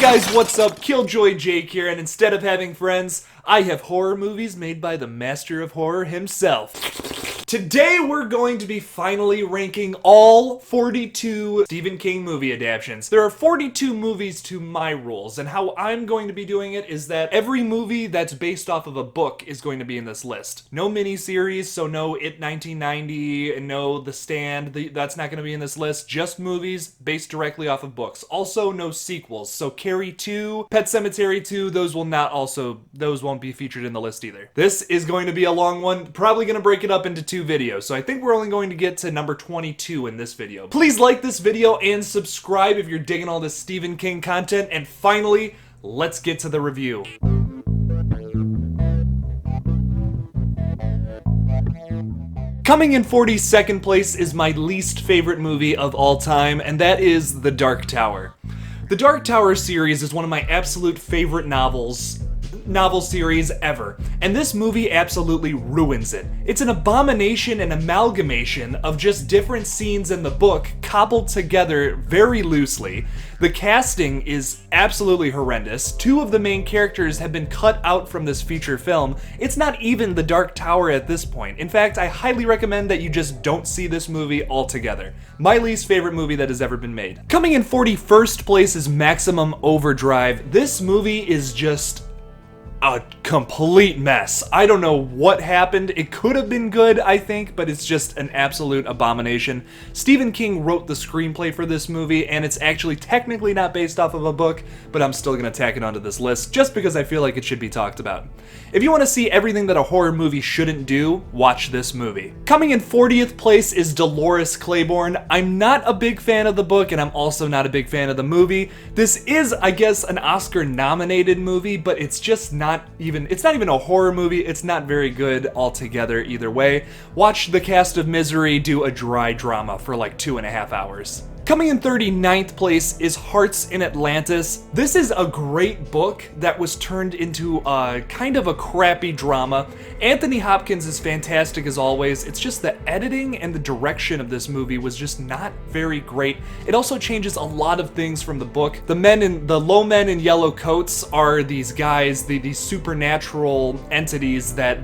guys, what's up? Killjoy Jake here, and instead of having friends, I have horror movies made by the master of horror himself. Today we're going to be finally ranking all 42 Stephen King movie adaptations. There are 42 movies to my rules, and how I'm going to be doing it is that every movie that's based off of a book is going to be in this list. No miniseries, so no It 1990, and no The Stand, that's not going to be in this list. Just movies based directly off of books. Also, no sequels, so Carrie 2, Pet Sematary 2, those won't be featured in the list either. This is going to be a long one, probably going to break it up into two videos, so I think we're only going to get to number 22 in this video. Please like this video and subscribe if you're digging all this Stephen King content, and finally, let's get to the review. Coming in 42nd place is my least favorite movie of all time, and that is The Dark Tower. The Dark Tower series is one of my absolute favorite novel series ever, and this movie absolutely ruins it. It's an abomination and amalgamation of just different scenes in the book cobbled together very loosely. The casting is absolutely horrendous. Two of the main characters have been cut out from this feature film. It's not even The Dark Tower at this point. In fact, I highly recommend that you just don't see this movie altogether. My least favorite movie that has ever been made. Coming in 41st place is Maximum Overdrive. This movie is just a complete mess. I don't know what happened. It could have been good, I think, but it's just an absolute abomination. Stephen King wrote the screenplay for this movie, and it's actually technically not based off of a book, but I'm still gonna tack it onto this list just because I feel like it should be talked about. If you want to see everything that a horror movie shouldn't do, watch this movie. Coming in 40th place is Dolores Claiborne. I'm not a big fan of the book, and I'm also not a big fan of the movie. This is, I guess, an Oscar-nominated movie, but it's just not even a horror movie. It's not very good altogether either way. Watch the cast of Misery do a dry drama for like 2.5 hours. Coming in 39th place is Hearts in Atlantis. This is a great book that was turned into a kind of a crappy drama. Anthony Hopkins is fantastic as always. It's just the editing and the direction of this movie was just not very great. It also changes a lot of things from the book. The low men in yellow coats are these guys, these supernatural entities that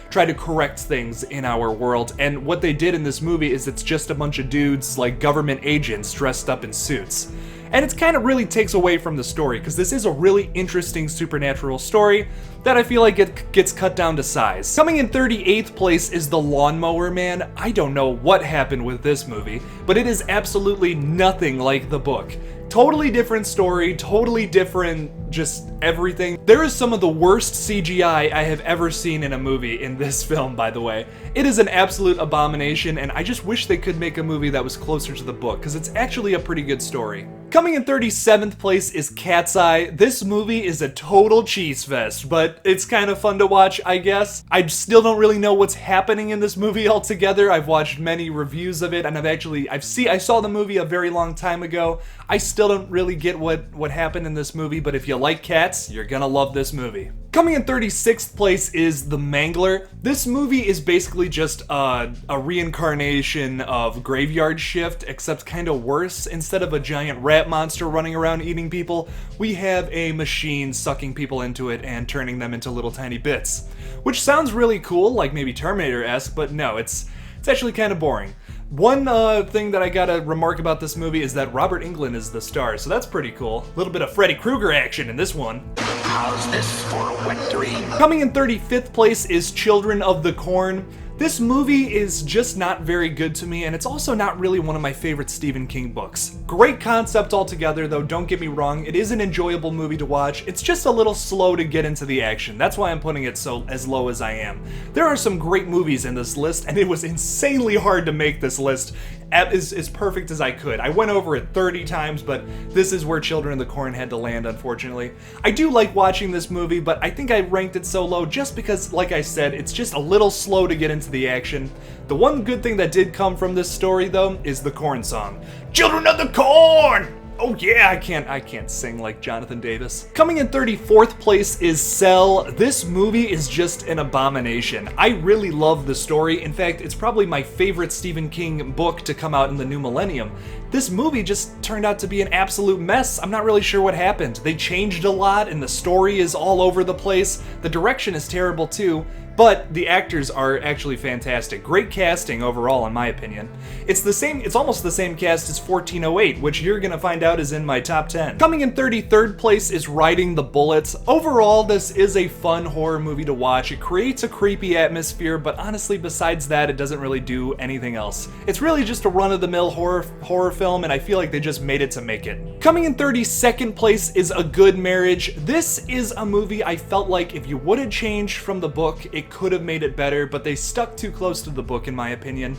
try to correct things in our world, and what they did in this movie is it's just a bunch of dudes like government agents dressed up in suits. And it kind of really takes away from the story, because this is a really interesting supernatural story that I feel like it gets cut down to size. Coming in 38th place is The Lawnmower Man. I don't know what happened with this movie, but it is absolutely nothing like the book. Totally different story, totally different just everything. There is some of the worst CGI I have ever seen in a movie in this film, by the way. It is an absolute abomination, and I just wish they could make a movie that was closer to the book, because it's actually a pretty good story. Coming in 37th place is Cat's Eye. This movie is a total cheese fest, but it's kind of fun to watch, I guess. I still don't really know what's happening in this movie altogether. I've watched many reviews of it, and I saw the movie a very long time ago. I still don't really get what happened in this movie, but if you like cats, you're gonna love this movie. Coming in 36th place is The Mangler. This movie is basically just a reincarnation of Graveyard Shift, except kind of worse. Instead of a giant rat monster running around eating people, we have a machine sucking people into it and turning them into little tiny bits. Which sounds really cool, like maybe Terminator-esque, but no, it's actually kind of boring. One thing that I gotta remark about this movie is that Robert Englund is the star, so that's pretty cool. A little bit of Freddy Krueger action in this one. How's this for a wet dream? Coming in 35th place is Children of the Corn. This movie is just not very good to me, and it's also not really one of my favorite Stephen King books. Great concept altogether, though, don't get me wrong. It is an enjoyable movie to watch. It's just a little slow to get into the action. That's why I'm putting it as low as I am. There are some great movies in this list, and it was insanely hard to make this list as perfect as I could. I went over it 30 times, but this is where Children of the Corn had to land, unfortunately. I do like watching this movie, but I think I ranked it so low just because, like I said, it's just a little slow to get into the action. The one good thing that did come from this story, though, is the Corn song. Children of the Corn! Oh yeah, I can't sing like Jonathan Davis. Coming in 34th place is Cell. This movie is just an abomination. I really love the story. In fact, it's probably my favorite Stephen King book to come out in the new millennium. this movie just turned out to be an absolute mess. I'm not really sure what happened. They changed a lot and the story is all over the place. The direction is terrible too, but the actors are actually fantastic. Great casting overall, in my opinion. It's almost the same cast as 1408, which you're gonna find out is in my top 10. Coming in 33rd place is Riding the Bullets. Overall, this is a fun horror movie to watch. It creates a creepy atmosphere, but honestly, besides that, it doesn't really do anything else. It's really just a run-of-the-mill horror film, and I feel like they just made it to make it. Coming in 32nd place is A Good Marriage. This is a movie I felt like if you would have changed from the book, it could have made it better, but they stuck too close to the book in my opinion.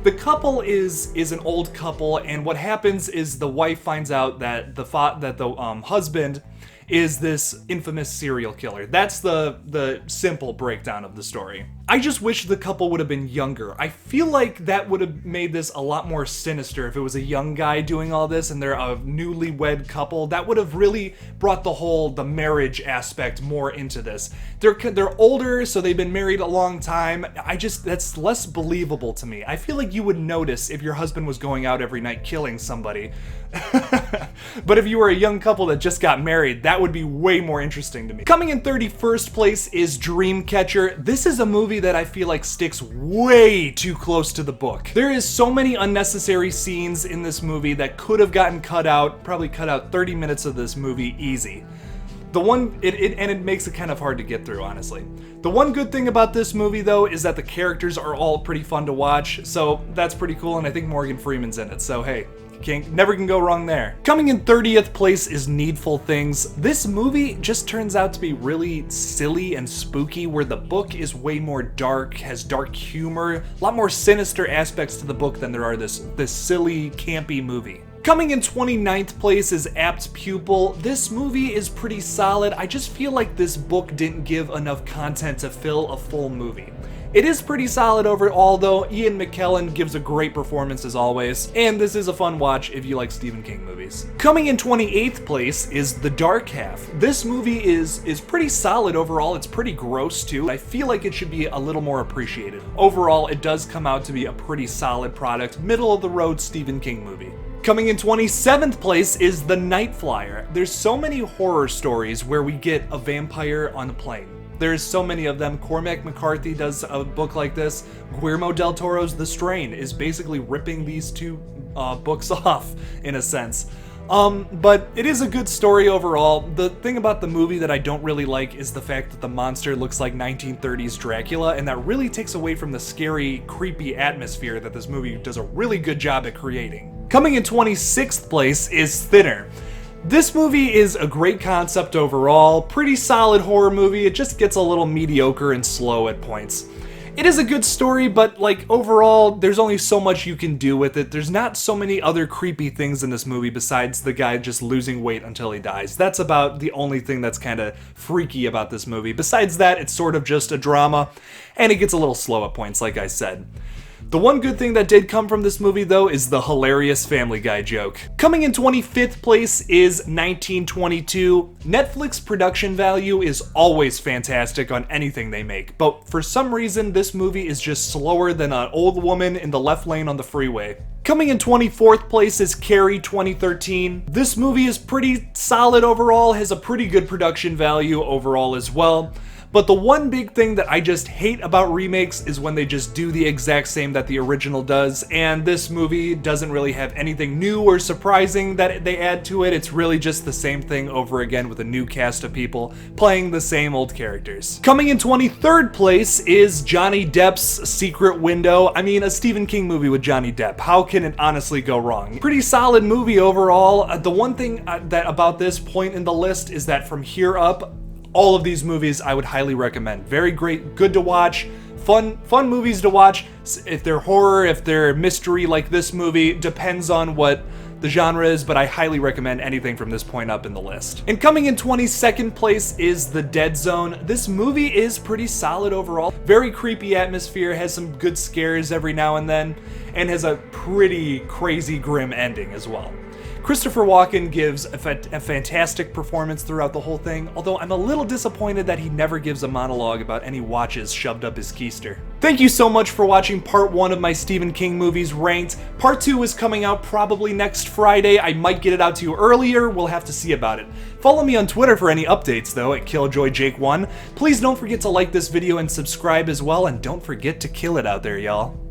The couple is an old couple, and what happens is the wife finds out that the husband is this infamous serial killer. That's the simple breakdown of the story. I just wish the couple would have been younger. I feel like that would have made this a lot more sinister if it was a young guy doing all this and they're a newlywed couple. That would have really brought the marriage aspect more into this. They're older, so they've been married a long time. That's less believable to me. I feel like you would notice if your husband was going out every night killing somebody. But if you were a young couple that just got married, that would be way more interesting to me. Coming in 31st place is Dreamcatcher. This is a movie that I feel like sticks way too close to the book. There is so many unnecessary scenes in this movie that could have gotten cut out, probably cut out 30 minutes of this movie easy. It makes it kind of hard to get through, honestly. The one good thing about this movie, though, is that the characters are all pretty fun to watch, so that's pretty cool, and I think Morgan Freeman's in it, so hey. Never can go wrong there. Coming in 30th place is Needful Things. This movie just turns out to be really silly and spooky, where the book is way more dark, has dark humor, a lot more sinister aspects to the book than there are this silly, campy movie. Coming in 29th place is Apt Pupil. This movie is pretty solid. I just feel like this book didn't give enough content to fill a full movie. It is pretty solid overall though. Ian McKellen gives a great performance as always, and this is a fun watch if you like Stephen King movies. Coming in 28th place is The Dark Half. This movie is pretty solid overall. It's pretty gross too. I feel like it should be a little more appreciated. Overall, it does come out to be a pretty solid product, middle of the road Stephen King movie. Coming in 27th place is The Night Flyer. There's so many horror stories where we get a vampire on a plane. There's so many of them. Cormac McCarthy does a book like this. Guillermo del Toro's The Strain is basically ripping these two books off, in a sense. But it is a good story overall. The thing about the movie that I don't really like is the fact that the monster looks like 1930s Dracula, and that really takes away from the scary, creepy atmosphere that this movie does a really good job at creating. Coming in 26th place is Thinner. This movie is a great concept overall, pretty solid horror movie. It just gets a little mediocre and slow at points. It is a good story, but like overall, there's only so much you can do with it. There's not so many other creepy things in this movie besides the guy just losing weight until he dies. That's about the only thing that's kind of freaky about this movie. Besides that, it's sort of just a drama, and it gets a little slow at points, like I said. The one good thing that did come from this movie, though, is the hilarious Family Guy joke. Coming in 25th place is 1922. Netflix production value is always fantastic on anything they make, but for some reason, this movie is just slower than an old woman in the left lane on the freeway. Coming in 24th place is Carrie 2013. This movie is pretty solid overall, has a pretty good production value overall as well. But the one big thing that I just hate about remakes is when they just do the exact same that the original does, and this movie doesn't really have anything new or surprising that they add to it. It's really just the same thing over again with a new cast of people playing the same old characters. Coming in 23rd place is Johnny Depp's Secret Window. I mean, a Stephen King movie with Johnny Depp. How can it honestly go wrong? Pretty solid movie overall. The one thing that about this point in the list is that from here up, all of these movies I would highly recommend. Very great, good to watch, fun movies to watch. If they're horror, if they're mystery like this movie, depends on what the genre is, but I highly recommend anything from this point up in the list. And coming in 22nd place is The Dead Zone. This movie is pretty solid overall. Very creepy atmosphere, has some good scares every now and then, and has a pretty crazy grim ending as well. Christopher Walken gives a fantastic performance throughout the whole thing, although I'm a little disappointed that he never gives a monologue about any watches shoved up his keister. Thank you so much for watching part 1 of my Stephen King movies ranked. Part 2 is coming out probably next Friday. I might get it out to you earlier, we'll have to see about it. Follow me on Twitter for any updates though, at KilljoyJake1. Please don't forget to like this video and subscribe as well, and don't forget to kill it out there, y'all.